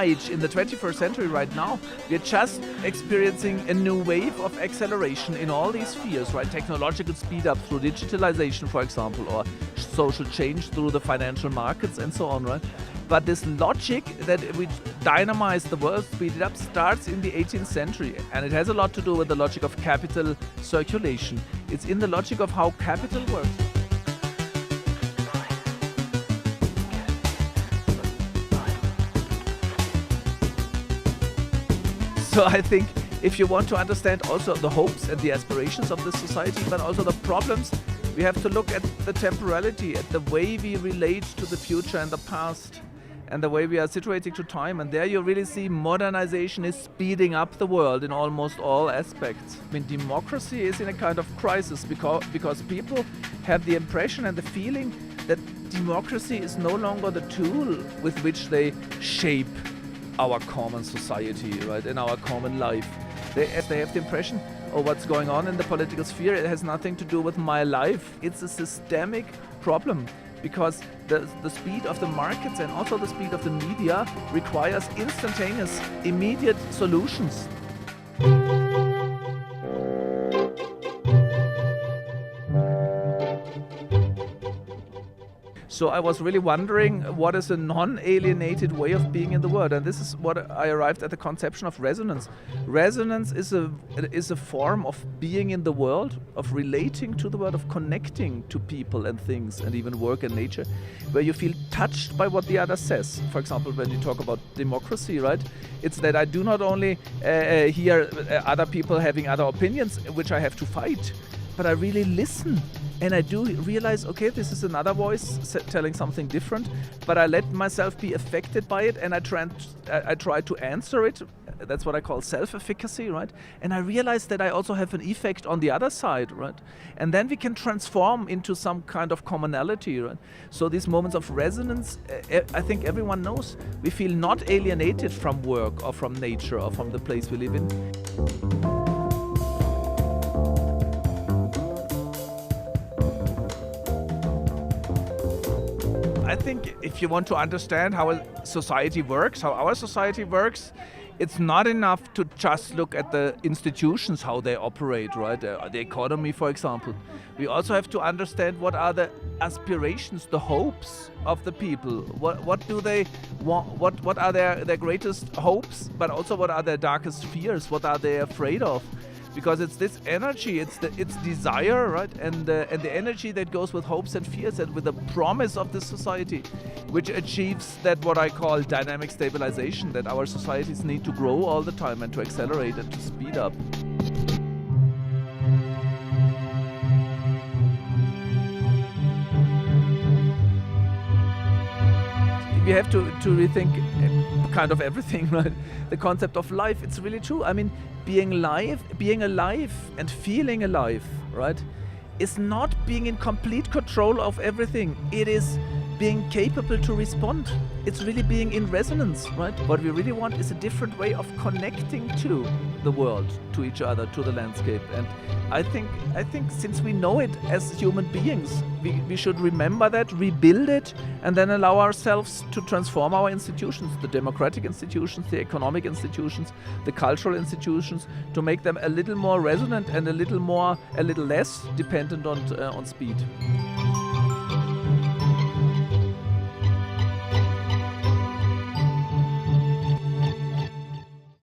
age, in the 21st century right now, we're just experiencing a new wave of acceleration in all these spheres, right? Technological speed up through digitalization, for example, or social change through the financial markets and so on, right? But this logic that we dynamize the world, speed it up, starts in the 18th century. And it has a lot to do with the logic of capital circulation. It's in the logic of how capital works. So I think if you want to understand also the hopes and the aspirations of this society, but also the problems, we have to look at the temporality, at the way we relate to the future and the past, and the way we are situating to time. And there you really see modernization is speeding up the world in almost all aspects. I mean, democracy is in a kind of crisis because people have the impression and the feeling that democracy is no longer the tool with which they shape our common society, right, in our common life. They have the impression, oh, what's going on in the political sphere, it has nothing to do with my life. It's a systemic problem because the speed of the markets and also the speed of the media requires instantaneous, immediate solutions. So I was really wondering what is a non-alienated way of being in the world, and this is what I arrived at the conception of resonance. Resonance is a form of being in the world, of relating to the world, of connecting to people and things and even work and nature, where you feel touched by what the other says. For example, when you talk about democracy, right? It's that I do not only hear other people having other opinions, which I have to fight, but I really listen. And I do realize, okay, this is another voice telling something different, but I let myself be affected by it and I try to answer it. That's what I call self-efficacy, right? And I realize that I also have an effect on the other side, right? And then we can transform into some kind of commonality, right? So these moments of resonance, I think everyone knows, we feel not alienated from work or from nature or from the place we live in. I think if you want to understand how a society works, how our society works, it's not enough to just look at the institutions, how they operate, right? The economy, for example. We also have to understand what are the aspirations, the hopes of the people. What do they want? What are their greatest hopes, but also what are their darkest fears? What are they afraid of? Because it's this energy, it's desire, right, and the energy that goes with hopes and fears and with the promise of this society, which achieves that what I call dynamic stabilization, that our societies need to grow all the time and to accelerate and to speed up. We have to rethink kind of everything, right? The concept of life, it's really true. I mean, being alive and feeling alive, right, is not being in complete control of everything. It is being capable to respond. It's really being in resonance, right? What we really want is a different way of connecting to the world, to each other, to the landscape. And I think since we know it as human beings, we should remember that, rebuild it, and then allow ourselves to transform our institutions, the democratic institutions, the economic institutions, the cultural institutions, to make them a little more resonant and a little less dependent on speed.